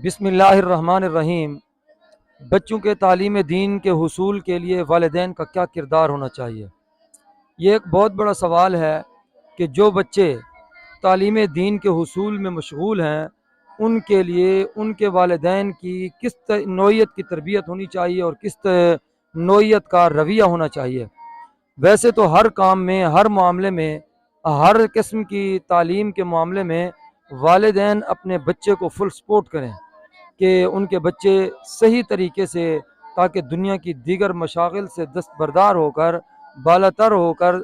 بسم اللہ الرحمن الرحیم۔ بچوں کے تعلیم دین کے حصول کے لیے والدین کا کیا کردار ہونا چاہیے؟ یہ ایک بہت بڑا سوال ہے کہ جو بچے تعلیم دین کے حصول میں مشغول ہیں ان کے لیے ان کے والدین کی کس نوعیت کی تربیت ہونی چاہیے اور کس نوعیت کا رویہ ہونا چاہیے۔ ویسے تو ہر کام میں، ہر معاملے میں، ہر قسم کی تعلیم کے معاملے میں والدین اپنے بچے کو فل سپورٹ کریں کہ ان کے بچے صحیح طریقے سے، تاکہ دنیا کی دیگر مشاغل سے دستبردار ہو کر، بالاتر ہو کر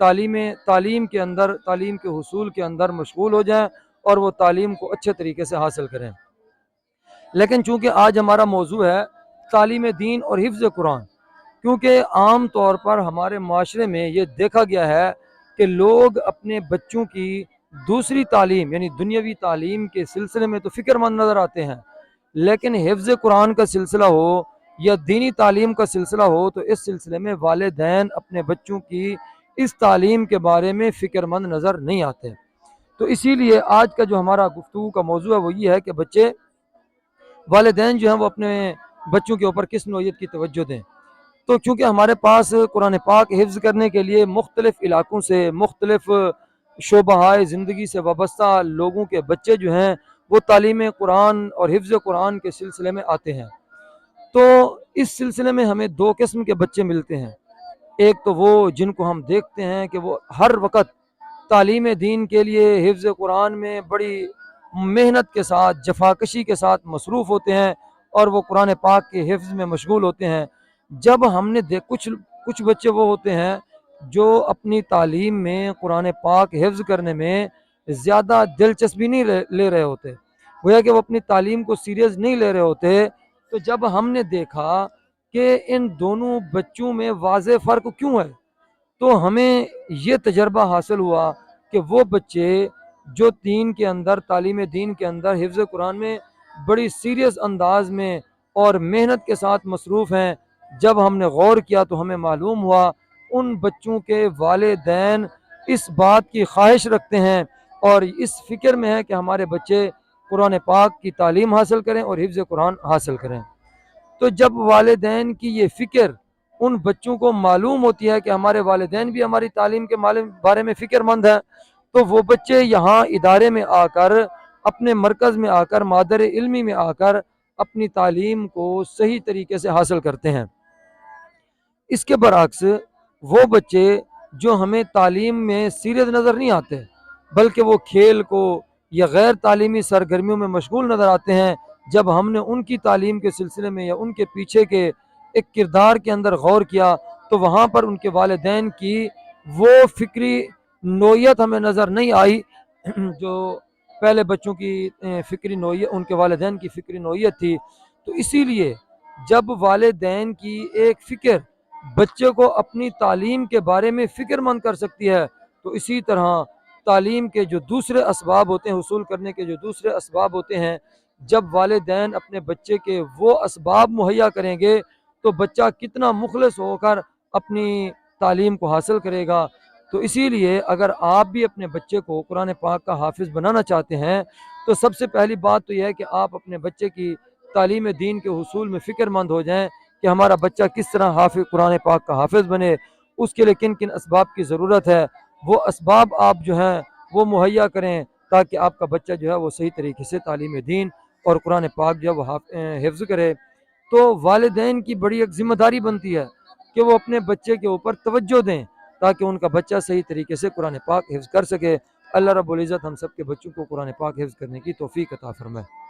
تعلیم کے حصول کے اندر مشغول ہو جائیں اور وہ تعلیم کو اچھے طریقے سے حاصل کریں۔ لیکن چونکہ آج ہمارا موضوع ہے تعلیم دین اور حفظ قرآن، کیونکہ عام طور پر ہمارے معاشرے میں یہ دیکھا گیا ہے کہ لوگ اپنے بچوں کی دوسری تعلیم یعنی دنیاوی تعلیم کے سلسلے میں تو فکر مند نظر آتے ہیں، لیکن حفظ قرآن کا سلسلہ ہو یا دینی تعلیم کا سلسلہ ہو تو اس سلسلے میں والدین اپنے بچوں کی اس تعلیم کے بارے میں فکر مند نظر نہیں آتے۔ تو اسی لیے آج کا جو ہمارا گفتگو کا موضوع ہے وہ یہ ہے کہ والدین جو ہیں وہ اپنے بچوں کے اوپر کس نوعیت کی توجہ دیں۔ تو چونکہ ہمارے پاس قرآن پاک حفظ کرنے کے لیے مختلف علاقوں سے، مختلف شعبہ زندگی سے وابستہ لوگوں کے بچے جو ہیں وہ تعلیم قرآن اور حفظ قرآن کے سلسلے میں آتے ہیں، تو اس سلسلے میں ہمیں دو قسم کے بچے ملتے ہیں۔ ایک تو وہ جن کو ہم دیکھتے ہیں کہ وہ ہر وقت تعلیم دین کے لیے حفظ قرآن میں بڑی محنت کے ساتھ، جفاکشی کے ساتھ مصروف ہوتے ہیں اور وہ قرآن پاک کے حفظ میں مشغول ہوتے ہیں۔ جب ہم نے کچھ بچے وہ ہوتے ہیں جو اپنی تعلیم میں قرآن پاک حفظ کرنے میں زیادہ دلچسپی نہیں لے رہے ہوتے، گویا کہ وہ اپنی تعلیم کو سیریس نہیں لے رہے ہوتے۔ تو جب ہم نے دیکھا کہ ان دونوں بچوں میں واضح فرق کیوں ہے، تو ہمیں یہ تجربہ حاصل ہوا کہ وہ بچے جو تعلیم دین کے اندر حفظ قرآن میں بڑی سیریس انداز میں اور محنت کے ساتھ مصروف ہیں، جب ہم نے غور کیا تو ہمیں معلوم ہوا ان بچوں کے والدین اس بات کی خواہش رکھتے ہیں اور اس فکر میں ہے کہ ہمارے بچے قرآن پاک کی تعلیم حاصل کریں اور حفظ قرآن حاصل کریں۔ تو جب والدین کی یہ فکر ان بچوں کو معلوم ہوتی ہے کہ ہمارے والدین بھی ہماری تعلیم کے بارے میں فکر مند ہیں، تو وہ بچے یہاں ادارے میں آ کر، اپنے مرکز میں آ کر، مادر علمی میں آ کر اپنی تعلیم کو صحیح طریقے سے حاصل کرتے ہیں۔ اس کے برعکس وہ بچے جو ہمیں تعلیم میں سیریس نظر نہیں آتے بلکہ وہ کھیل کو یا غیر تعلیمی سرگرمیوں میں مشغول نظر آتے ہیں، جب ہم نے ان کی تعلیم کے سلسلے میں یا ان کے پیچھے کے ایک کردار کے اندر غور کیا تو وہاں پر ان کے والدین کی وہ فکری نوعیت ہمیں نظر نہیں آئی جو پہلے بچوں کی فکری نوعیت، ان کے والدین کی فکری نوعیت تھی۔ تو اسی لیے جب والدین کی ایک فکر بچے کو اپنی تعلیم کے بارے میں فکر مند کر سکتی ہے، تو اسی طرح تعلیم کے جو دوسرے اسباب ہوتے ہیں، حصول کرنے کے جو دوسرے اسباب ہوتے ہیں، جب والدین اپنے بچے کے وہ اسباب مہیا کریں گے تو بچہ کتنا مخلص ہو کر اپنی تعلیم کو حاصل کرے گا۔ تو اسی لیے اگر آپ بھی اپنے بچے کو قرآن پاک کا حافظ بنانا چاہتے ہیں تو سب سے پہلی بات تو یہ ہے کہ آپ اپنے بچے کی تعلیم دین کے حصول میں فکر مند ہو جائیں کہ ہمارا بچہ کس طرح قرآن پاک کا حافظ بنے، اس کے لیے کن کن اسباب کی ضرورت ہے، وہ اسباب آپ جو ہیں وہ مہیا کریں تاکہ آپ کا بچہ جو ہے وہ صحیح طریقے سے تعلیم دین اور قرآن پاک جو ہے وہ حفظ کرے۔ تو والدین کی بڑی ایک ذمہ داری بنتی ہے کہ وہ اپنے بچے کے اوپر توجہ دیں تاکہ ان کا بچہ صحیح طریقے سے قرآن پاک حفظ کر سکے۔ اللہ رب العزت ہم سب کے بچوں کو قرآن پاک حفظ کرنے کی توفیق عطا فرمائے۔